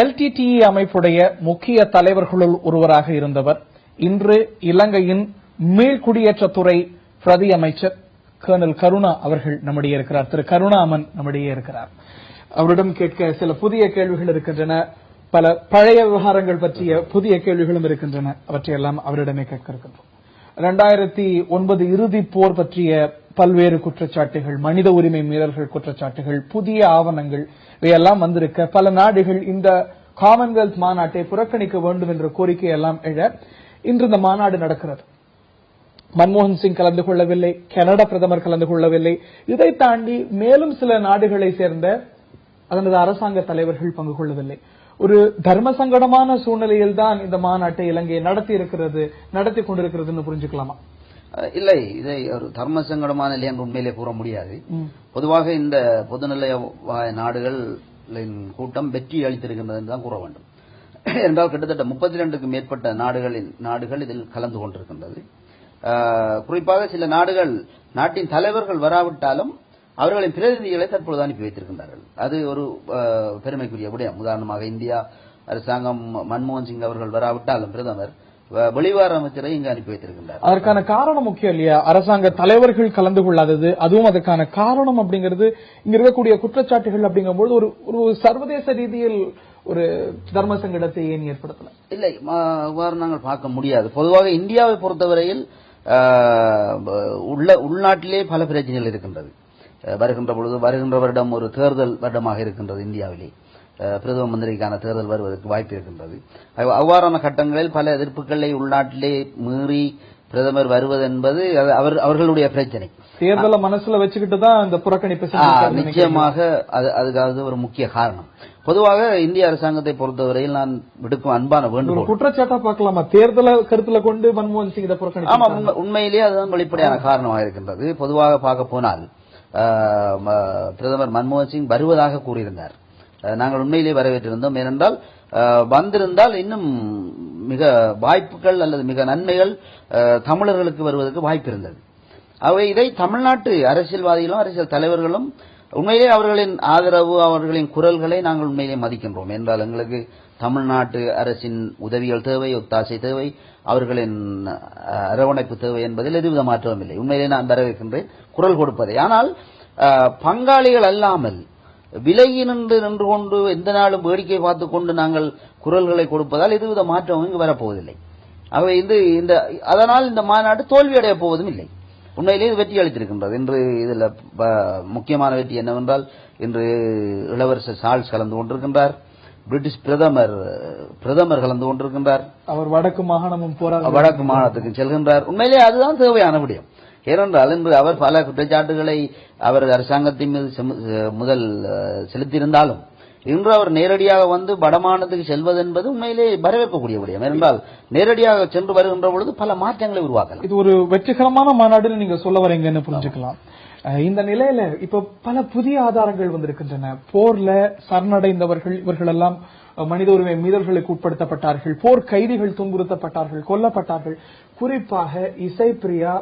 LTTE அமைப்புடைய முக்கிய தலைவர்களுள் ஒருவராக இருந்தவர் இன்று இலங்கையின் மீள்குடியேற்றத்துறை பிரதி அமைச்சர் கர்னல் கருணா அவர்கள் நம்முடைய இருக்கிறார். திரு கருணாமன் நம்முடைய இருக்கிறார். அவரிடம் கேட்க சில புதிய கேள்விகள் இருக்கின்றன, பல பழைய விவகாரங்கள் பற்றிய புதிய கேள்விகளும் இருக்கின்றன. அவற்றையெல்லாம் அவரிடமே கேட்க இருக்கின்றோம். 2009 இறுதிப் போர் பற்றிய பல்வேறு குற்றச்சாட்டுகள், மனித உரிமை மீறல்கள் குற்றச்சாட்டுகள், புதிய ஆவணங்கள் இவையெல்லாம் வந்திருக்க பல நாடுகள் இந்த காமன்வெல்த் மாநாட்டை புறக்கணிக்க வேண்டும் என்ற கோரிக்கையெல்லாம் எழ இன்று இந்த மாநாடு நடக்கிறது. மன்மோகன் சிங் கலந்து கொள்ளவில்லை, கனடா பிரதமர் கலந்து கொள்ளவில்லை. இதை தாண்டி மேலும் சில நாடுகளை சேர்ந்த அதனது அரசாங்க தலைவர்கள் பங்கு கொள்ளவில்லை. ஒரு தர்ம சங்கடமான சூழ்நிலையில் தான் இந்த மாநாட்டை இலங்கை நடத்தி கொண்டிருக்கிறது புரிஞ்சுக்கலாமா? இல்லை, இதை ஒரு தர்ம சங்கடமான நிலை என்று உண்மையிலே கூற முடியாது. பொதுவாக இந்த பொதுநிலை நாடுகளின் கூட்டம் வெற்றி அளித்திருக்கின்றது என்றுதான் கூற வேண்டும். என்றால் கிட்டத்தட்ட 32க்கும் மேற்பட்ட நாடுகள் இதில் கலந்து கொண்டிருக்கின்றது. குறிப்பாக சில நாட்டின் தலைவர்கள் வராவிட்டாலும் அவர்களின் பிரதிநிதிகளை தற்பொழுது அனுப்பி வைத்திருக்கின்றார்கள். அது ஒரு பெருமைக்குரிய விடயம். உதாரணமாக இந்தியா அரசாங்கம் மன்மோகன் சிங் அவர்கள் வராவிட்டாலும் பிரதமர் வெளிவார அமைச்சரை இங்கு அனுப்பி வைத்திருக்கின்றார். அதற்கான காரணம் முக்கியம் இல்லையா? அரசாங்க தலைவர்கள் கலந்து கொள்ளாதது, அதுவும் அதற்கான காரணம் அப்படிங்கிறது இங்க இருக்கக்கூடிய குற்றச்சாட்டுகள் அப்படிங்கும்போது ஒரு சர்வதேச ரீதியில் ஒரு தர்ம சங்கடத்தை ஏன் ஏற்படுத்தல? இல்லை, அவ்வாறு நாங்கள் பார்க்க முடியாது. பொதுவாக இந்தியாவை பொறுத்தவரையில் உள்நாட்டிலே பல பிரச்சனைகள் இருக்கின்றது. வருகின்ற வருடம் ஒரு தேர்தல் வருடமாக இருக்கின்றது. இந்தியாவிலே பிரதம மந்திரிக்கான தேர்தல் வருவதற்கு வாய்ப்பு இருக்கின்றது. அவ்வாறான கட்டங்களில் பல எதிர்ப்புகளை உள்நாட்டிலே மீறி பிரதமர் வருவது என்பது அவர்களுடைய பிரச்சனை. தேர்தலை மனசுல வச்சுக்கிட்டு தான் இந்த புறக்கணிப்பு நிச்சயமாக அதுக்காக ஒரு முக்கிய காரணம். பொதுவாக இந்திய அரசாங்கத்தை பொறுத்தவரையில் நான் விடுக்கும் அன்பான வேண்டுகோள், குற்றச்சாட்டா பார்க்கலாமா தேர்தலை கருத்துல கொண்டு மன்மோகன் சிங் இதை புறக்கணிப்பு? ஆமா, உண்மையிலேயே அதுதான் வெளிப்படையான காரணமாக இருக்கின்றது. பொதுவாக பார்க்க போனால் பிரதமர் மன்மோகன் சிங் வருவதாக கூறியிருந்தார். நாங்கள் உண்மையிலேயே வரவேற்றிருந்தோம். ஏனென்றால் வந்திருந்தால் இன்னும் மிக வாய்ப்புகள் அல்லது மிக நன்மைகள் தமிழர்களுக்கு வருவதற்கு வாய்ப்பு இருந்தது. அவை இதை தமிழ்நாட்டு அரசியல்வாதிகளும் அரசியல் தலைவர்களும் உண்மையிலே அவர்களின் ஆதரவு, அவர்களின் குரல்களை நாங்கள் உண்மையிலே மதிக்கின்றோம். என்றால் எங்களுக்கு தமிழ்நாட்டு அரசின் உதவிகள் தேவை, ஒத்தாசை தேவை, அவர்களின் அரவணைப்பு தேவை என்பதில் எதுவித மாற்றமும் இல்லை. உண்மையிலே நான் வரவேற்கின்றேன் குரல் கொடுப்பதை. ஆனால் பங்காளிகள் அல்லாமல் விலகி நின்று கொண்டு எந்த நாளும் வேடிக்கை பார்த்துக் கொண்டு நாங்கள் குரல்களை கொடுப்பதால் எதுவித மாற்றமும் இங்கு வரப்போவதில்லை. ஆகவே அதனால் இந்த மாநாடு தோல்வியடைய போவதும் இல்லை. உண்மையிலே இது வெற்றி அளித்திருக்கின்றது. இன்று இதில் முக்கியமான வெற்றி என்னவென்றால், இன்று இளவரசர் சார்ல்ஸ் கலந்து கொண்டிருக்கின்றார், பிரிட்டிஷ் பிரதமர் கலந்து கொண்டிருக்கின்றார், அவர் வடக்கு மாகாணத்துக்கு செல்கின்றார். உண்மையிலே அதுதான் தேவையான விடயம். ஏனென்றால் இன்று அவர் பல குற்றச்சாட்டுகளை அவர் அரசாங்கத்தின் மீது முதல் செலுத்தியிருந்தாலும் இன்று அவர் நேரடியாக வந்து வடமாநிலத்துக்கு செல்வது என்பது உண்மையிலே வரவேற்கக்கூடிய விடயம். ஏனென்றால் நேரடியாக சென்று வருகின்ற பொழுது பல மாற்றங்களை உருவாக்கலாம். இது ஒரு வெற்றிகரமான மாநாடுன்னு நீங்க சொல்ல வரீங்கன்னு புரிஞ்சுக்கலாம். இந்த நிலையில இப்ப பல புதிய ஆதாரங்கள் வந்திருக்கின்றன. போர்ல சரணடைந்தவர்கள் இவர்கள் எல்லாம் மனித உரிமை மீறல்களுக்கு உட்படுத்தப்பட்டார்கள், போர் கைதிகள் துன்புறுத்தப்பட்டார்கள், கொல்லப்பட்டார்கள். குறிப்பாக இசைப்பிரியா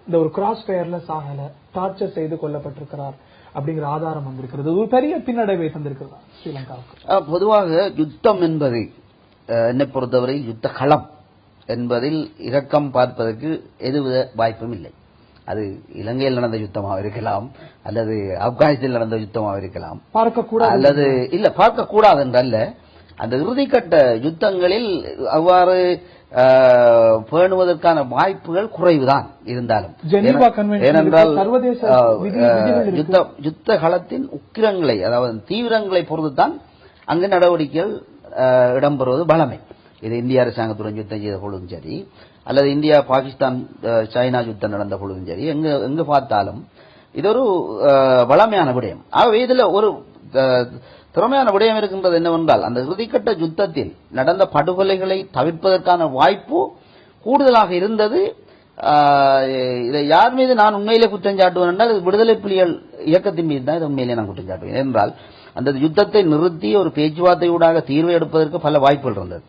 இந்த ஒரு கிராஸ் ஃபயர்ல சாகல, டார்ச்சர் செய்து கொல்லப்பட்டிருக்கிறார் அப்படிங்கிற ஆதாரம் வந்திருக்கிறது. ஒரு பெரிய பின்னடைவை தந்திருக்கிறதா ஸ்ரீலங்காவுக்கு? பொதுவாக யுத்தம் என்பது என்னை பொறுத்தவரை யுத்த களம் என்பதில் இரக்கம் பார்ப்பதற்கு எதுவித வாய்ப்பும் இல்லை. அது இலங்கையில் நடந்த யுத்தமாக இருக்கலாம், அல்லது ஆப்கானிஸ்தானில் நடந்த யுத்தமாக இருக்கலாம், பார்க்கக்கூடாது அல்லது இல்ல பார்க்கக்கூடாது என்றல்ல. அந்த இறுதிக்கட்ட யுத்தங்களில் அவ்வாறு பேணுவதற்கான வாய்ப்புகள் குறைவுதான் இருந்தாலும். ஏனென்றால் யுத்த களத்தின் உக்கிரங்களை, அதாவது தீவிரங்களை பொறுத்துத்தான் அங்கு நடவடிக்கைகள் இடம்பெறுவது வளமை. இது இந்திய அரசாங்கத்துடன் யுத்தம் செய்த பொழுதும் சரி, அல்லது இந்தியா பாகிஸ்தான் சைனா யுத்தம் நடந்த பொழுதும் சரி, எங்கு பார்த்தாலும் இது ஒரு வளமையான விடயம். ஆகவே இதுல ஒரு திறமையான விடயம் இருக்கின்றது என்னவென்றால், அந்த இறுதிக்கட்ட யுத்தத்தில் நடந்த படுகொலைகளை தவிர்ப்பதற்கான வாய்ப்பு கூடுதலாக இருந்தது. இதை யார் மீது நான் உண்மையிலே குற்றம் சாட்டுவேன் என்றால் விடுதலை புலிகள் இயக்கத்தின் மீது தான் இதை உண்மையிலே நான் குற்றம் சாட்டுவேன். என்றால் அந்த யுத்தத்தை நிறுத்தி ஒரு பேச்சுவார்த்தையூடாக தீர்வு எடுப்பதற்கு பல வாய்ப்புகள் இருந்தது.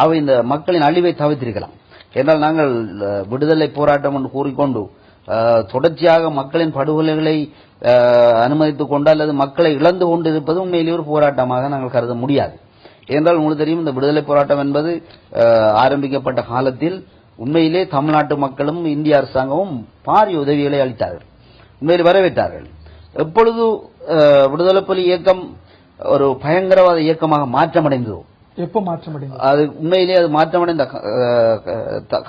அவை இந்த மக்களின் அழிவை தவிர்த்திருக்கலாம். என்றால் நாங்கள் விடுதலை போராட்டம் என்று கூறிக்கொண்டு தொடர்ச்சியாக மக்களின் படுகொலைகளை அனுமதித்துக் கொண்டு அல்லது மக்களை இழந்து கொண்டு இருப்பது உண்மையிலேயே ஒரு போராட்டமாக நாங்கள் கருத முடியாது. ஏனென்றால் உங்களுக்கு தெரியும் இந்த விடுதலை போராட்டம் என்பது ஆரம்பிக்கப்பட்ட காலத்தில் உண்மையிலே தமிழ்நாட்டு மக்களும் இந்திய அரசாங்கமும் பாரிய உதவிகளை அளித்தார்கள், உண்மையில் வரவேற்றார்கள். எப்பொழுது விடுதலை புலி இயக்கம் ஒரு பயங்கரவாத இயக்கமாக மாற்றமடைந்ததோ, எப்ப மாற்றமடைந்தது? அது உண்மையிலே அது மாற்றமடைந்த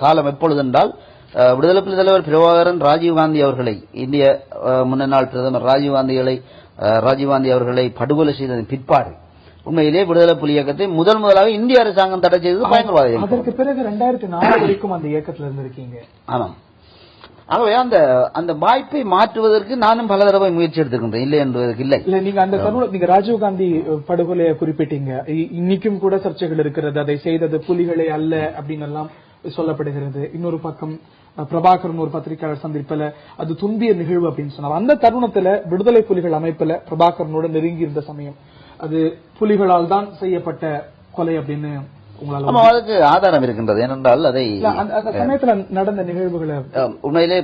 காலம் எப்பொழுது என்றால் விடுதலை புலி தலைவர் பிரபாகரன் ராஜீவ்காந்தி அவர்களை, இந்திய முன்னாள் பிரதமர் ராஜீவ்காந்தி அவர்களை படுகொலை செய்ததன் பிற்பாடு உண்மையிலே விடுதலை புலி இயக்கத்தை முதலாக இந்திய அரசாங்கம் தடை செய்தது பயங்கரவாத இயக்கம். அதற்கு பிறகு 2004 வரைக்கும் அந்த இயக்கத்தில் இருந்திருக்கீங்க. ஆமாம். ஆகவே அந்த வாய்ப்பை மாற்றுவதற்கு நானும் பல தடவை முயற்சி எடுத்துக்கின்றேன், இல்லை என்பதற்கு இல்லை. இல்ல, நீங்க அந்த நீங்க ராஜீவ்காந்தி படுகொலையை குறிப்பிட்டீங்க. இன்னைக்கும் கூட சர்ச்சைகள் இருக்கிறது, அதை செய்தது புலிகளே அல்ல அப்படின்னு எல்லாம் சொல்லப்படுகிறது. இன்னொரு பக்கம் பிரபாகரன் ஒரு பத்திரிகையாளர் சந்திப்பில அது துன்பிய நிகழ்வு அப்படின்னு சொன்னார். அந்த தருணத்துல விடுதலை புலிகள் அமைப்புல பிரபாகரனோட நெருங்கி இருந்த சமயம் அது புலிகளால் தான் செய்யப்பட்ட கொலை அப்படின்னு உங்களால் அதுக்கு ஆதாரம் இருக்கின்றது. ஏனென்றால் அதை அந்த சமயத்துல நடந்த நிகழ்வுகளை உண்மையிலே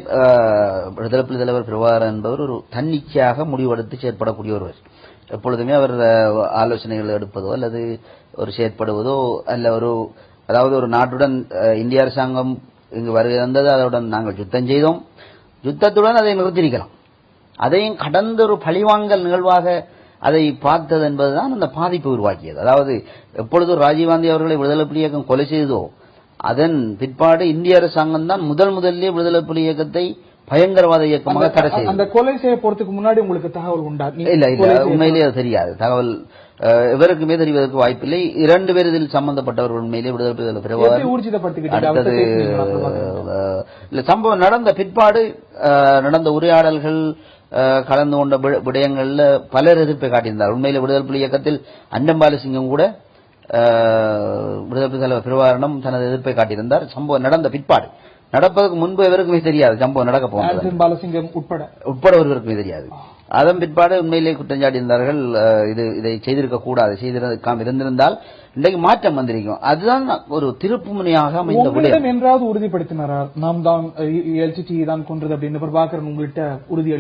விடுதலை புலி தலைவர் பிரபாகரன் என்பவர் ஒரு தன்னிச்சையாக முடிவெடுத்து செயற்படக்கூடிய ஒருவர். எப்பொழுதுமே அவர் ஆலோசனைகள் எடுப்பதோ அல்லது ஒரு செயற்படுவதோ அல்ல அதாவது ஒரு நாட்டுடன் இந்திய அரசாங்கம் இங்கு வருகை வந்தது, அதனுடன் நாங்கள் யுத்தம் செய்தோம், யுத்தத்துடன் அதை நிறுத்தியிருக்கலாம், அதையும் கடந்த ஒரு பழிவாங்கல் நிகழ்வாக அதை பார்த்தது என்பதுதான் அந்த பாதிப்பு உருவாக்கியது. அதாவது எப்பொழுது ராஜீவ்காந்தி அவர்களை விடுதலை புலி இயக்கம் கொலை செய்ததோ அதன் பிற்பாடு இந்திய அரசாங்கம் தான் முதலிலே விடுதலை புலி இயக்கத்தை பயங்கரவாத இயக்கமாக தடை செய்தது. அந்த கொலை செய்ய போறதுக்கு முன்னாடி உங்களுக்கு தகவல் உண்டா? இல்ல, உண்மையிலேயே அது தெரியாது. தகவல் இவருக்குமே தெரிவதற்கு வாய்ப்பில்லை. 2 பேர் இதில் சம்பந்தப்பட்டவர்கள் உண்மையிலே விடுதலை புலி ஊர்ஜிதப்படுத்திக்கிட்டு இல்ல, சம்பவம் நடந்த பிற்பாடு நடந்த உரையாடல்கள் கலந்து கொண்ட விடயங்கள்ல பலர் எதிர்ப்பை காட்டியிருந்தார். உண்மையிலே விடுதலை புலி இயக்கத்தில் அன்னம்பாலசிங்கம் கூட விடுதலை புலி தலைவர் பிரபாகரனும் தனது எதிர்ப்பை காட்டியிருந்தார். சம்பவம் நடந்த பிற்பாடு, நடப்பதற்கு முன்பு எவருக்குமே தெரியாது சம்பவம் நடக்க போகிறது உட்பட ஒருவருக்குமே தெரியாது. அதன் பிற்பாடு உண்மையிலே குற்றஞ்சாட்டியிருந்தார்கள், இதை செய்திருக்க கூடாது, செய்திருக்காம இருந்திருந்தால் இன்றைக்கு மாற்றம் வந்திருக்கும். அதுதான் ஒரு திருப்பு முனையாக அமைந்த விடயம். என்றாவது உறுதிப்படுத்தினாரா நாம் தான் எல்டிடி தான் கொன்றது அப்படின்னு பிரபாகரன் உங்கள்கிட்ட உறுதி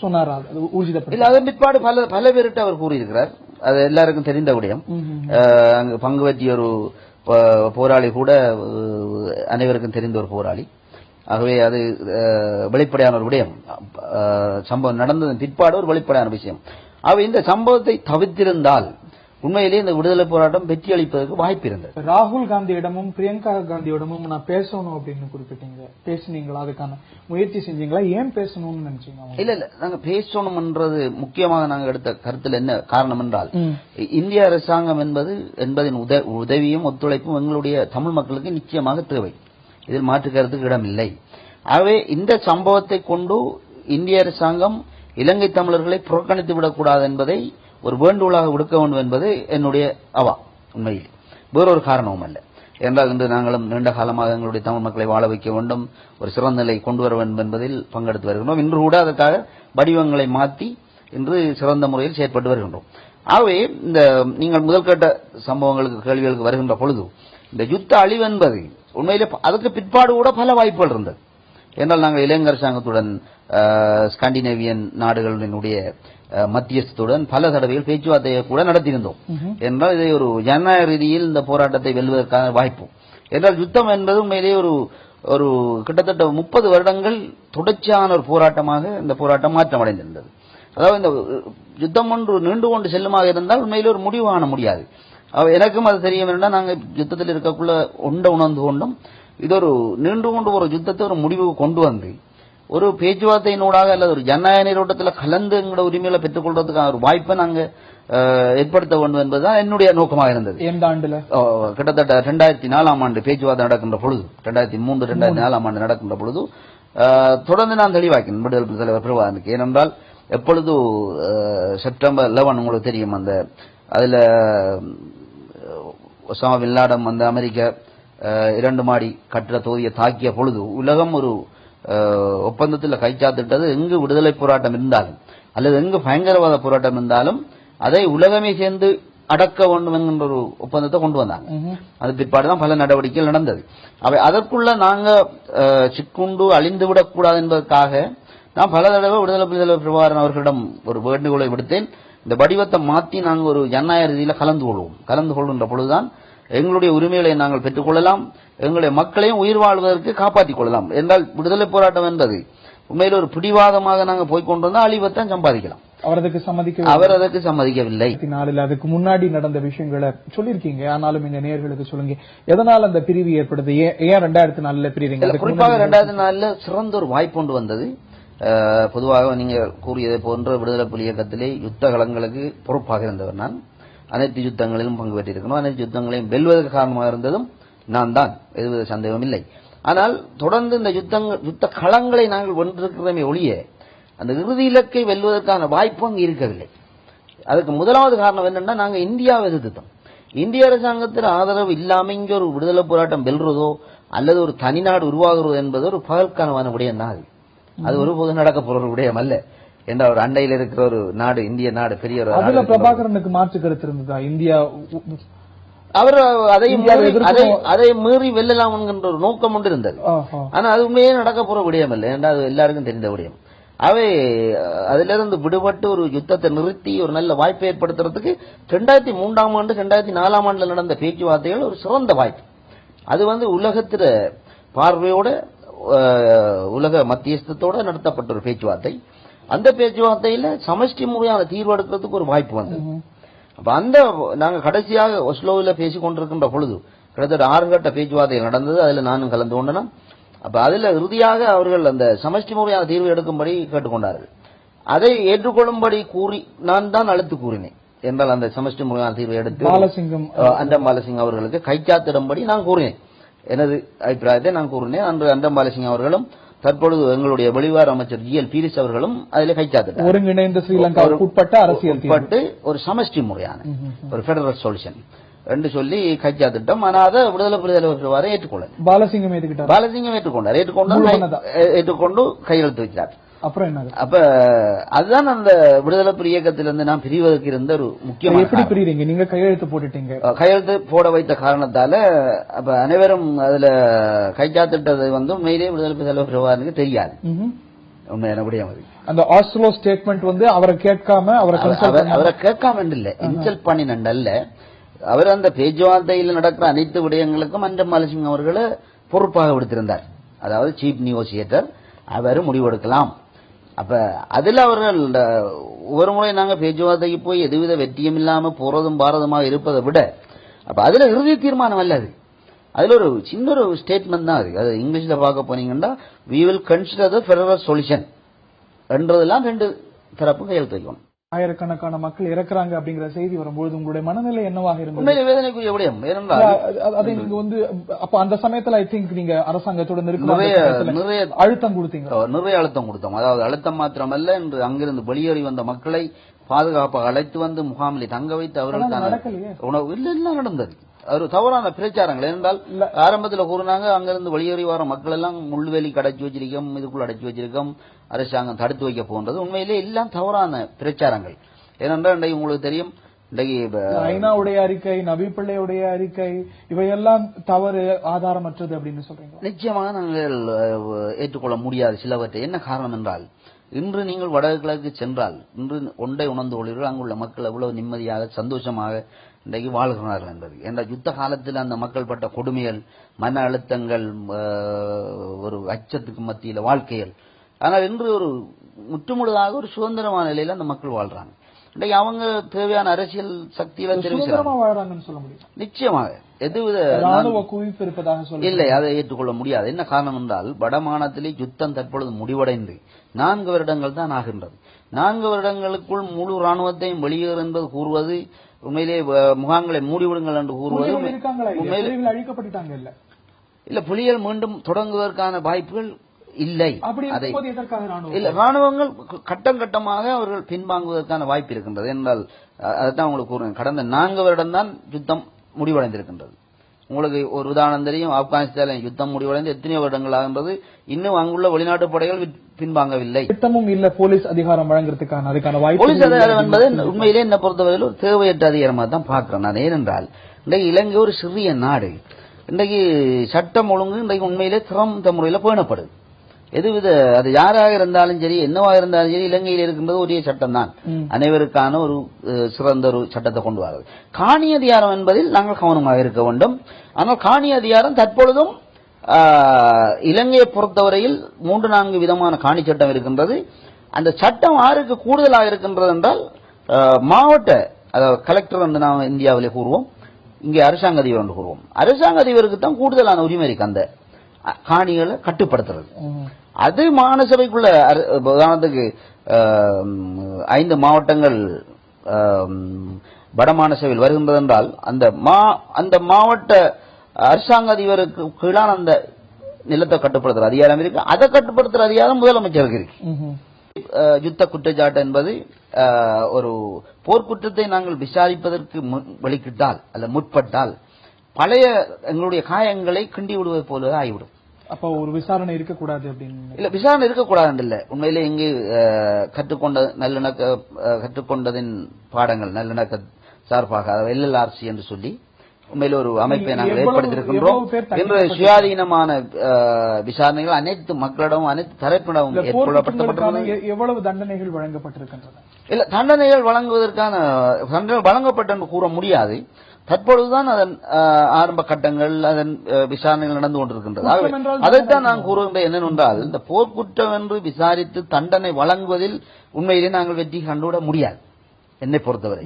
சொன்னாரா? இல்ல, அதன் பிற்பாடு பல பேர்கிட்ட அவர் கூறியிருக்கிறார். அது எல்லாருக்கும் தெரிந்த விடயம். அங்கு பங்கு பற்றிய ஒரு போராளி கூட அனைவருக்கும் தெரிந்த ஒரு போராளி. ஆகவே அது வெளிப்படையான ஒரு விடயம். சம்பவம் நடந்ததன் பிற்பாடு ஒரு வெளிப்படையான விஷயம். ஆகவே இந்த சம்பவத்தை தவிர்த்திருந்தால் உண்மையிலேயே இந்த விடுதலை போராட்டம் வெற்றி அளிப்பதற்கு வாய்ப்பு இருந்தது. ராகுல் காந்தியிடமும் பிரியங்கா காந்தியிடமும் நான் பேசணும் அப்படின்னு குறிப்பிட்டீங்க, பேசினீங்களா? அதுக்கான முயற்சி செஞ்சீங்களா? ஏன் பேசணும்னு நினைச்சீங்க? இல்ல, நாங்க பேசணும்ன்றது முக்கியமாக நாங்க எடுத்த கருத்துல என்ன காரணம் என்றால், இந்திய அரசாங்கம் என்பதின் உதவியும் ஒத்துழைப்பும் எங்களுடைய தமிழ் மக்களுக்கு நிச்சயமாக தேவை. இதில் மாற்று கருத்துக்கு இடமில்லை. ஆகவே இந்த சம்பவத்தை கொண்டு இந்திய அரசாங்கம் இலங்கை தமிழர்களை புறக்கணித்து விடக்கூடாது என்பதை ஒரு வேண்டுகோளாக விடுக்க வேண்டும் என்பது என்னுடைய உண்மையில் வேறொரு காரணமும் அல்ல. என்றால் இன்று நாங்களும் நீண்ட காலமாக எங்களுடைய தமிழ் மக்களை வாழ வைக்க வேண்டும், ஒரு சிறந்த நிலை கொண்டு வர வேண்டும் என்பதில் பங்கெடுத்து வருகின்றோம். இன்று கூட அதற்காக வடிவங்களை மாற்றி இன்று சிறந்த முறையில் செயற்பட்டு வருகின்றோம். ஆகவே இந்த நீங்கள் முதல் கேட்ட சம்பவங்களுக்கு கேள்விகளுக்கு வருகின்ற பொழுது இந்த யுத்த அழிவு என்பது உண்மையிலே அதுக்கு பிற்பாடு கூட பல வாய்ப்புகள் இருந்தது. என்றால் நாங்கள் இலங்கை அரசாங்கத்துடன் ஸ்காண்டினேவியன் நாடுகளினுடைய மத்தியஸ்துடன் பல தடவைகள் பேச்சுவார்த்தையை கூட நடத்தியிருந்தோம். என்றால் இதை ஒரு ஜனநாயக ரீதியில் இந்த போராட்டத்தை வெல்வதற்கான வாய்ப்பு. என்றால் யுத்தம் என்பது உண்மையிலேயே ஒரு கிட்டத்தட்ட 30 வருடங்கள் தொடர்ச்சியான ஒரு போராட்டமாக இந்த போராட்டம் மாற்றமடைந்திருந்தது. அதாவது இந்த யுத்தம் ஒன்று நீண்டு கொண்டு செல்லுமாக இருந்தால் உண்மையிலே ஒரு முடிவு காண முடியாது. எனக்கும் அது தெரியும். என்னன்னா நாங்கள் யுத்தத்தில் இருக்கக்குள்ள உணர்ந்து கொண்டும் இது ஒரு நீண்டு கொண்டு ஒரு யுத்தத்தை ஒரு முடிவுக்கு கொண்டு வந்து ஒரு பேச்சுவார்த்தையினூடாக அல்லது ஒரு ஜனநாயக நீரோட்டத்தில் கலந்து எங்களோட உரிமைகளை பெற்றுக் கொள்றதுக்கான ஒரு வாய்ப்பை நாங்கள் ஏற்படுத்த வேண்டும் என்பதுதான் என்னுடைய நோக்கமாக இருந்தது. எந்த ஆண்டுல? கிட்டத்தட்ட 2004ஆம் ஆண்டு பேச்சுவார்த்தை நடக்கின்ற பொழுது, 2003 2004ஆம் ஆண்டு நடக்கின்ற பொழுது தொடர்ந்து நான் தெளிவாக்கினேன் விடுதலை புலி தலைவர் பிரபாகரனுக்கு. ஏனென்றால் எப்பொழுது செப்டம்பர் 11 உங்களுக்கு தெரியும், அதுல ஒசாமா பின் லாடன் அந்த அமெரிக்க 2 மாடி கட்டிட தொகுதியை தாக்கிய பொழுது உலகம் ஒரு ஒப்பந்தத்தில் கைச்சாத்திட்டது, எங்கு விடுதலை போராட்டம் இருந்தாலும் அல்லது எங்கு பயங்கரவாத போராட்டம் இருந்தாலும் அதை உலகமே சேர்ந்து அடக்க வேண்டும் என்கின்ற ஒரு ஒப்பந்தத்தை கொண்டு வந்தாங்க. அது பிற்பாடுதான் பல நடவடிக்கைகள் நடந்தது. அவை அதற்குள்ள நாங்க சிக்குண்டு அழிந்து விடக்கூடாது என்பதற்காக நான் பல தடவை விடுதலை புலி தலைவர் பிரபாகரன் அவர்களிடம் ஒரு வேண்டுகோளை விடுத்தேன். இந்த வடிவத்தை மாற்றி நாங்கள் ஒரு ஜனநாயக ரீதியில் கலந்து கொள்கின்ற பொழுதுதான் எங்களுடைய உரிமைகளை நாங்கள் பெற்றுக்கொள்ளலாம், எங்களுடைய மக்களையும் உயிர் வாழ்வதற்கு காப்பாற்றிக் கொள்ளலாம். என்றால் விடுதலை போராட்டம் என்பது உண்மையில் ஒரு பிடிவாதமாக நாங்கள் போய்கொண்டிருந்தால் அழிவைத்தான் சம்பாதிக்கலாம். அவர் அதற்கு சம்மதிக்கவில்லை. அதுக்கு முன்னாடி நடந்த விஷயங்களை சொல்லிருக்கீங்க, ஆனாலும் இந்த நேயர்களுக்கு சொல்லுங்க, எதனால் அந்த பிரிவு ஏற்படுது, ஏன் 2004 பிரிவீங்க? குறிப்பாக 2004 சிறந்த ஒரு வாய்ப்பு ஒன்று வந்தது. பொதுவாக நீங்க கூறியதை போன்ற விடுதலை புலி இயக்கத்திலே யுத்த களங்களுக்கு பொறுப்பாக இருந்தவர் நான். அனைத்து யுத்தங்களிலும் பங்கு பெற்றிருக்கணும், அனைத்து யுத்தங்களையும் வெல்வதற்கு காரணமாக இருந்ததும் நான் தான், எதுவித சந்தேகம் இல்லை. ஆனால் தொடர்ந்து இந்த யுத்த களங்களை நாங்கள் வென்றிருக்கிறோமே ஒழிய அந்த இறுதி இலக்கை வெல்வதற்கான வாய்ப்பு அங்கு இருக்கவில்லை. அதுக்கு முதலாவது காரணம் என்னன்னா, நாங்க இந்தியாவை எதிர்த்தோம். இந்திய அரசாங்கத்தில் ஆதரவு இல்லாம இங்க ஒரு விடுதலை போராட்டம் வெல்றதோ அல்லது ஒரு தனிநாடு உருவாகிறதோ என்பது ஒரு பகல்கனவான விடயம் தான். அது ஒருபோது நடக்க போற ஒரு விடயம் அல்ல. என்ற ஒரு அண்டையில் இருக்கிற ஒரு நாடு, இந்திய நாடு, பெரிய ஒரு பிரபாகரனுக்கு மாற்று கருத்து இருந்ததா? இந்தியா அவர் அதை மீறி வெல்லலாம் என்கின்ற ஒரு நோக்கம் ஒன்று இருந்தது. ஆனா அது உண்மையே நடக்க போற விடயம் இல்லை, என்றால் அது எல்லாருக்கும் தெரிந்த விடயம். அவை அதிலிருந்து விடுபட்டு ஒரு யுத்தத்தை நிறுத்தி ஒரு நல்ல வாய்ப்பை ஏற்படுத்துறதுக்கு 2003ஆம் ஆண்டு 2004ஆம் ஆண்டுல நடந்த பேச்சுவார்த்தைகள் ஒரு சிறந்த வாய்ப்பு. அது உலகத்தில பார்வையோட உலக மத்தியஸ்தத்தோட நடத்தப்பட்ட ஒரு பேச்சுவார்த்தை. அந்த பேச்சுவார்த்தையில சமஷ்டி முறையான தீர்வு எடுக்கிறதுக்கு ஒரு வாய்ப்பு வந்தது. அப்ப நாங்க கடைசியாக ஒஸ்லோவில் பேசிக் கொண்டிருக்கின்ற பொழுது கிட்டத்தட்ட 6 கட்ட பேச்சுவார்த்தை நடந்தது. அதுல நானும் கலந்து கொண்டேன். அப்ப அதுல இறுதியாக அவர்கள் அந்த சமஷ்டி முறையான தீர்வு எடுக்கும்படி கேட்டுக்கொண்டார்கள். அதை ஏற்றுக்கொள்ளும்படி கூறி நான் தான் அழுத்து கூறினேன். என்றால் அந்த சமஷ்டி முறையான தீர்வை எடுத்து அண்டம் பாலசிங் அவர்களுக்கு கைச்சாத்திடும்படி நான் கூறினேன். எனது அபிப்பிராயத்தை நான் கூறினேன். அன்று அண்டம் பாலசிங் அவர்களும் தற்பொழுது எங்களுடைய வெளிவார அமைச்சர் GL பீரிஸ் அவர்களும் அதில் கைச்சாத்திட்டார். ஒருங்கிணைந்த ஸ்ரீலங்காவுக்கு உட்பட்டு ஒரு சமஷ்டி முறையான ஒரு ஃபெடரல் சொல்யூஷன் என்று சொல்லி கைச்சாத்திட்டம். ஆனால் அதை விடுதலை புலிகளை ஏற்றுக்கொள்ள பாலசிங்கம் ஏற்றுக்கொண்டு கையெழுத்து வைக்கிறார். அப்புறம் என்ன? அப்ப அதுதான் அந்த விடுதலை புலி இயக்கத்திலிருந்து நான் பிரிவதற்கு இருந்த ஒரு முக்கியமான. எப்படி பிரிவீங்க? நீங்க கையெழுத்து போட்டுட்டீங்க. கையெழுத்து போட வைத்த காரணத்தால அப்ப அனைவரும் அதுல கைச்சாத்திட்டது உண்மையிலே விடுதலை புலி தலைவருக்கு தெரியாது. உண்மையான விடயம் அது. அந்த ஆஸ்லோ ஸ்டேட்மெண்ட் அவரை கேட்காம அவரை கேட்காம இல்ல, இன்சல்ட் பண்ணினல்ல. அவர் அந்த பேச்சுவார்த்தையில் நடக்கிற அனைத்து விடயங்களுக்கும் அண்டம் பாலசிங் அவர்களை பொறுப்பாக விடுத்திருந்தார். அதாவது சீஃப் நிகோசியேட்டர், அவர் முடிவெடுக்கலாம். அப்ப அதுல அவர்கள் ஒரு முறை நாங்க பேச்சுவார்த்தைக்கு போய் எதுவித வெற்றியும் இல்லாம போறதும் பாரதமாக இருப்பதை விட அப்ப அதுல இறுதி தீர்மானம் அல்ல. அதுல ஒரு சின்ன ஒரு ஸ்டேட்மெண்ட் தான் அது. இங்கிலீஷ்ல பார்க்க போனீங்கன்னா we will consider the federal solution என்றதெல்லாம் 2 தரப்பு கையெழுத்து வைக்கணும். ஆயிரக்கணக்கான மக்கள் இறக்குறாங்க அப்படிங்கிற செய்தி வரும்போது உங்களுடைய மனநிலை என்னவாக இருந்தது? வேதனைக்குரிய விடயம். அதை நீங்க அப்ப அந்த சமயத்துல ஐ திங்க் நீங்க அரசாங்கத்தோட நிறைய அழுத்தம் கொடுத்தீங்க. நிறைய அழுத்தம் கொடுத்தோம். அதாவது அழுத்தம் மாத்திரமல்ல, என்று அங்கிருந்து வெளியேறி வந்த மக்களை பாதுகாப்பாக அழைத்து முகாமிலே தங்க வைத்து அவர்களுக்கான உணவு எல்லாம் நடந்தது. ஒரு தவறான பிரச்சாரங்கள். ஏனென்றால் ஆரம்பத்தில் கூறினாங்க அங்கிருந்து வெளியேறி வர மக்கள் எல்லாம் முள்வேலி அடைச்சு வச்சிருக்கோம், இதுக்குள்ள அடைச்சு வச்சிருக்கோம், அரசாங்கம் தடுத்து வைக்க போன்றது. உண்மையிலே எல்லாம் தவறான பிரச்சாரங்கள். ஏனென்றால் இன்றைக்கு உங்களுக்கு தெரியும், இன்றைக்கு ஐநாவுடைய அறிக்கை, நபி பிள்ளையுடைய அறிக்கை, இவையெல்லாம் தவறு, ஆதாரமற்றது அப்படின்னு சொல்றீங்க. நிச்சயமாக நாங்கள் ஏற்றுக்கொள்ள முடியாது சிலவற்றை. என்ன காரணம் என்றால், இன்று நீங்கள் வடகிழக்கு சென்றால் இன்று ஒன்றை உணர்ந்து கொள்வீர்கள், அங்குள்ள மக்கள் எவ்வளவு நிம்மதியாக சந்தோஷமாக இன்றைக்கு வாழ்கிறார்கள் என்பது. என்ற யுத்த காலத்தில் அந்த மக்கள் பட்ட கொடுமைகள், மன அழுத்தங்கள், ஒரு அச்சத்துக்கு மத்தியில் வாழ்க்கைகள். ஆனால் இன்று ஒரு முற்றுமுழுதாக ஒரு சுதந்திரமான நிலையில் அந்த மக்கள் வாழ்றாங்க. இன்றைக்கு அவங்க தேவையான அரசியல் சக்தியில வாழ்றாங்கன்னு சொல்ல முடியும். நிச்சயமாக எதுவித குவிப்பு இருப்பதாக சொல்ல இல்லை, அதை ஏற்றுக்கொள்ள முடியாது. என்ன காரணம் என்றால், வடமானத்திலே யுத்தம் தற்பொழுது முடிவடைந்து 4 வருடங்கள் தான் ஆகின்றது. 4 வருடங்களுக்குள் முழு ராணுவத்தையும் வெளியேறு என்பது கூறுவது, உண்மையிலே முகாம்களை மூடிவிடுங்கள் என்று கூறுவது அழிக்கப்பட்டாங்க இல்ல. புலிகள் மீண்டும் தொடங்குவதற்கான வாய்ப்புகள் இல்லை. இல்ல, ராணுவங்கள் கட்டம் கட்டமாக அவர்கள் பின்வாங்குவதற்கான வாய்ப்பு இருக்கின்றது. என்றால் அதைத்தான் உங்களுக்கு கூறுவேன். கடந்த 4 வருடம் தான் யுத்தம் முடிவடைந்திருக்கின்றது. உங்களுக்கு ஒரு உதாரணம் தெரியும், ஆப்கானிஸ்தான் யுத்தம் முடிவடைந்து எத்தனையோ வருடங்கள் ஆகின்றது. இன்னும் அங்குள்ள வெளிநாட்டு படைகள் பின்வாங்கவில்லை. யுத்தமும் இல்ல, போலீஸ் அதிகாரம் வழங்குறதுக்கான அதுக்கான வாய்ப்பு. போலீஸ் அதிகாரம் என்பது உண்மையிலே என்ன பொறுத்தவரையில் ஒரு தேவையற்ற அதிகாரமாக தான் பார்க்கிறேன் நான். ஏனென்றால் இன்றைக்கு இலங்கை ஒரு சிறிய நாடு. இன்றைக்கு சட்டம் ஒழுங்கு இன்றைக்கு உண்மையிலே திறந்த முறையில் பேணப்படுது. எதுவித அது யாராக இருந்தாலும் சரி என்னவாக இருந்தாலும் சரி இலங்கையில் இருக்கின்றது ஒரே சட்டம் தான், அனைவருக்கான ஒரு சிறந்த ஒரு சட்டத்தை கொண்டு வரது. காணி அதிகாரம் என்பதில் நாங்கள் கவனமாக இருக்க வேண்டும். ஆனால் காணி அதிகாரம் தற்பொழுதும் இலங்கையை பொறுத்தவரையில் 3-4 விதமான காணி சட்டம் இருக்கின்றது. அந்த சட்டம் யாருக்கு கூடுதலாக இருக்கின்றது என்றால் மாவட்ட, அதாவது கலெக்டர் என்று நாம் இந்தியாவிலே கூறுவோம், இங்கே அரசாங்க அதிபர் என்று கூறுவோம். அரசாங்க அதிபருக்கு தான் கூடுதலான உரிமை இருக்கு அந்த காணிகளை கட்டுப்படுத்துறது. அது மாநசபைக்குள்ள உதாரணத்துக்கு 5 மாவட்டங்கள் வடமாநசபையில் வருகின்றது என்றால் அந்த மாவட்ட அரசாங்க அதிபருக்கு கீழான அந்த நிலத்தை கட்டுப்படுத்துற அதிகாரம் இருக்கு. அதை கட்டுப்படுத்துற அதிகாரம் முதலமைச்சருக்கு இருக்கு. யுத்த குற்றச்சாட்டு என்பது ஒரு போர்க்குற்றத்தை நாங்கள் விசாரிப்பதற்கு வெளிக்கிட்டால் அல்ல முற்பட்டால் பழைய எங்களுடைய காயங்களை கிண்டி விடுவது போல ஆகிவிடும். அப்ப ஒரு விசாரணை இருக்கக்கூடாது அப்படின்னு இல்ல, விசாரணை இருக்கக்கூடாது இல்ல. உண்மையிலே இங்கு கற்றுக்கொண்டதின் பாடங்கள் நல்லிணக்க சார்பாக LLRC என்று சொல்லி உண்மையில ஒரு அமைப்பை நாங்கள் ஏற்படுத்தியிருக்கின்றோம். இன்று சுயாதீனமான விசாரணைகள் அனைத்து மக்களிடம் அனைத்து தரப்பினரும் ஏற்படுத்தப்பட்டிருக்கிறது. எவ்வளவு தண்டனைகள் வழங்கப்பட்டிருக்கின்றன? இல்ல, தண்டனைகள் வழங்குவதற்கான தண்டனைகள் வழங்கப்பட்ட என்று கூற முடியாது. தற்பொழுதுதான் அதன் ஆரம்ப கட்டங்கள் அதன் விசாரணைகள் நடந்து கொண்டிருக்கின்றது. அதைத்தான் நான் கூறுகின்ற என்னவென்றால் இந்த போர்க்குற்றம் என்று விசாரித்து தண்டனை வழங்குவதில் உண்மையிலே நாங்கள் வெற்றி கண்டுவிட முடியாது. என்னை பொறுத்தவரை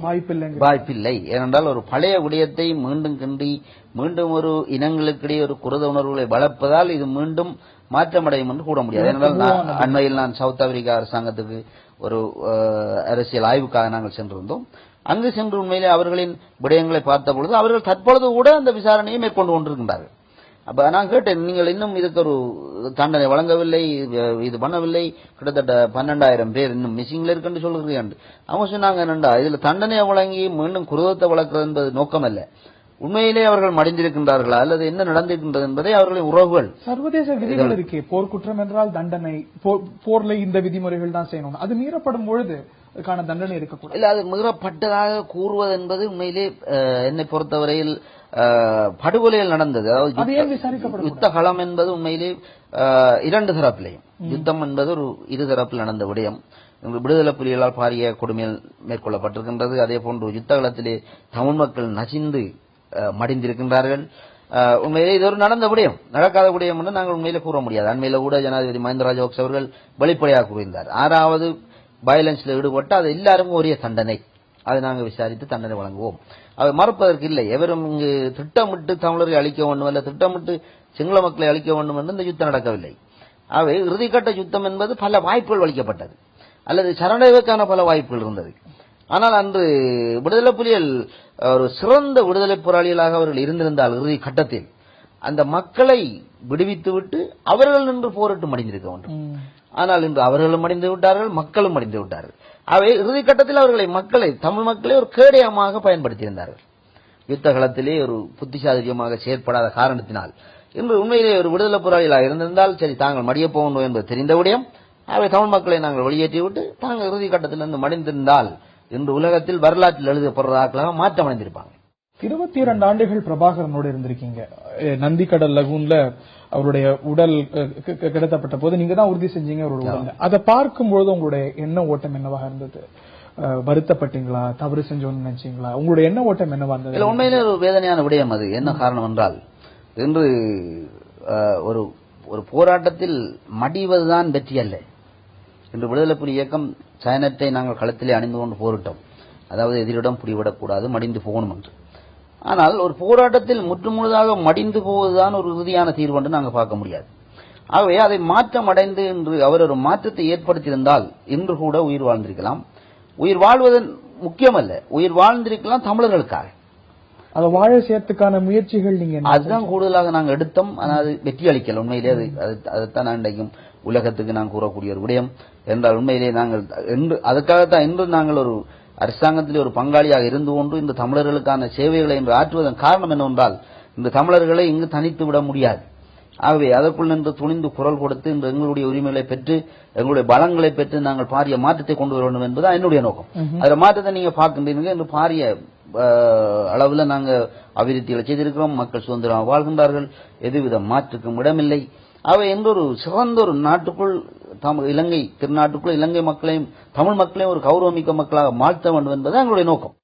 வாய்ப்பில்லை. ஏனென்றால் ஒரு பழைய விடயத்தை மீண்டும் கிண்டி மீண்டும் ஒரு இனங்களுக்கிடையே ஒரு குருத உணர்வுகளை வளர்ப்பதால் இது மீண்டும் மாற்றமடையும் என்று கூற முடியாது. ஏனென்றால் அண்மையில் நான் சவுத் ஆப்பிரிக்கா அரசாங்கத்துக்கு ஒரு அரசியல் ஆய்வுக்காக நாங்கள் சென்றிருந்தோம். அங்கு சென்று உண்மையிலே அவர்களின் விடயங்களை பார்த்த பொழுது அவர்கள் தற்பொழுது கூட அந்த விசாரணையை மேற்கொண்டு கொண்டிருக்கின்றார்கள். அப்ப நான் கேட்டேன், நீங்கள் இன்னும் இதுக்கு ஒரு தண்டனை வழங்கவில்லை, இது பண்ணவில்லை, கிட்டத்தட்ட 12,000 பேர் இன்னும் மிஸ்ஸிங்ல இருக்குன்னு சொல்லுகிறேன். அவங்க சொன்னாங்க, என்னண்டா இதுல தண்டனையை வழங்கி மீண்டும் குருதத்தை வளர்க்கிறது என்பது நோக்கம் அல்ல, உண்மையிலே அவர்கள் மடிந்திருக்கின்றார்களா அல்லது என்ன நடந்திருக்கின்றது என்பதை அவர்களின் உறவுகள் சர்வதேச விதிகள் இருக்கே. போர்க்குற்றம் என்றால் தண்டனை, போர்ல இந்த விதிமுறைகள் தான் செய்யணும். அது மீறப்படும் பொழுது அதுக்கான தண்டனை இருக்கக்கூடாது. இல்ல, அது மீறப்பட்டதாக கூறுவது என்பது உண்மையிலே என்னை பொறுத்தவரையில் படுகொலைகள் நடந்தது. அதாவது யுத்த களம் என்பது உண்மையிலே 2 தரப்பிலையும் யுத்தம் என்பது ஒரு இருதரப்பில் நடந்த விடயம். விடுதலை புலிகளால் பாரிய கொடுமைகள் மேற்கொள்ளப்பட்டிருக்கின்றது. அதே போன்று யுத்த களத்திலே தமிழ் மக்கள் நசிந்து மடிந்திருக்கின்றார்கள். உண்மையிலே இது ஒரு நடந்த விடயம், நடக்காத விடயம் என்று நாங்கள் உண்மையிலே கூற முடியாது. அண்மையில கூட ஜனாதிபதி மஹிந்த ராஜபக்ச அவர்கள் வெளிப்படையாக கூறியிருந்தார், 6வது வயலன்ஸ்ல ஈடுபட்டு அது எல்லாருக்கும் ஒரே தண்டனை, அதை நாங்கள் விசாரித்து தண்டனை வழங்குவோம். அதை மறுப்பதற்கு இல்லை. எவரும் இங்கு திட்டமிட்டு தமிழரை அழிக்க வேண்டும் அல்ல திட்டமிட்டு சிங்கள மக்களை அழிக்க வேண்டும் என்று இந்த யுத்தம் நடக்கவில்லை. அவை இறுதிக்கட்ட யுத்தம் என்பது பல வாய்ப்புகள் அளிக்கப்பட்டது அல்லது சரணடைவதற்கான பல வாய்ப்புகள் இருந்தது. ஆனால் அன்று விடுதலை புலிகள் ஒரு சிறந்த விடுதலை போராளிகளாக அவர்கள் இருந்திருந்தால் இறுதி கட்டத்தில் அந்த மக்களை விடுவித்துவிட்டு அவர்கள் நின்று போரிட்டு மடிந்திருக்க வேண்டும். ஆனால் இன்று அவர்களும் மடிந்து விட்டார்கள், மக்களும் மடிந்து விட்டார்கள். அவை இறுதி கட்டத்தில் அவர்களை தமிழ் மக்களை ஒரு கேடயமாக பயன்படுத்தியிருந்தார்கள். யுத்த களத்திலே ஒரு புத்திசாலியமாக செயற்படாத காரணத்தினால் இன்று உண்மையிலே ஒரு விடுதலை போராளிகளாக இருந்திருந்தால் சரி தாங்கள் மடிய போகணும் என்பது தெரிந்த விடயம். அவை தமிழ் மக்களை நாங்கள் வெளியேற்றிவிட்டு தாங்கள் இறுதி கட்டத்திலிருந்து மடிந்திருந்தால் இன்று உலகத்தில் வரலாற்றில் எழுதப்படுறதாக மாற்றம் அடைந்திருப்பாங்க. 22 ஆண்டுகள் பிரபாகரனோடு இருந்திருக்கீங்க. நந்திக்கடல் லகூன்ல அவருடைய உடல் கிடத்தப்பட்ட போது நீங்க தான் உறுதி செஞ்சீங்க அவருடைய உடல். அதை பார்க்கும்போது உங்களுடைய எண்ண ஓட்டம் என்னவாக இருந்தது? வருத்தப்பட்டீங்களா? தவறு செஞ்சோன்னு நினைச்சீங்களா? உங்களுடைய எண்ண ஓட்டம் என்னவா இருந்தது? உண்மையிலே ஒரு வேதனையான விடயம். அது என்ன காரணம் என்றால் இன்று ஒரு போராட்டத்தில் மடிவதுதான் வெற்றி அல்ல. இன்று விடுதலை புலி இயக்கம் சயனத்தை நாங்கள் களத்திலே அணிந்து கொண்டு போரிட்டோம், அதாவது எதிரிடம் பிடிவிடக்கூடாது, மடிந்து போகணும் என்று. ஆனால் ஒரு போராட்டத்தில் முற்றுமுழுதாக மடிந்து போவதுதான் ஒரு இறுதியான தீர்வு என்று நாங்கள் பார்க்க முடியாது. ஆகவே அதை மாற்றம் அடைந்து இன்று அவர் ஒரு மாற்றத்தை ஏற்படுத்தியிருந்தால் இன்று கூட உயிர் வாழ்ந்திருக்கலாம். உயிர் வாழ்வதன் முக்கியமல்ல, உயிர் வாழ்ந்திருக்கலாம் தமிழர்களுக்காக. அதை வாழ சேர்த்துக்கான முயற்சிகள் நீங்க அதுதான் கூடுதலாக நாங்கள் எடுத்தோம். ஆனால் அது வெற்றி அளிக்கல. உண்மையிலே அதைத்தான் நான் இன்றைக்கும் உலகத்துக்கு நான் கூறக்கூடிய ஒரு விடயம் என்றால் உண்மையிலே நாங்கள் அதுக்காகத்தான் இன்று நாங்கள் ஒரு அரசாங்கத்திலே ஒரு பங்காளியாக இருந்து கொண்டு இந்த தமிழர்களுக்கான சேவைகளை இன்று ஆற்றுவதன் காரணம் என்னவென்றால் இந்த தமிழர்களை இங்கு தனித்து விட முடியாது. ஆகவே அதற்குள் நின்று துணிந்து குரல் கொடுத்து இன்று எங்களுடைய உரிமைகளை பெற்று எங்களுடைய பலங்களை பெற்று நாங்கள் பாரிய மாற்றத்தை கொண்டு வர வேண்டும் என்பதுதான் என்னுடைய நோக்கம். அதில் மாற்றத்தை நீங்க பார்க்கின்றீங்க. இன்று பாரிய அளவில் நாங்கள் அபிவிருத்திகளை செய்திருக்கிறோம். மக்கள் சுதந்திரமாக வாழ்கின்றார்கள். எதுவித மாற்றுக்கும் இடமில்லை. அவை என்ற ஒரு சிறந்த ஒரு நாட்டுக்குள் இலங்கை திருநாட்டுக்குள் இலங்கை மக்களையும் தமிழ் மக்களையும் ஒரு கௌரவமிக்க மக்களாக மாற்ற வேண்டும் என்பது எங்களுடைய நோக்கம்.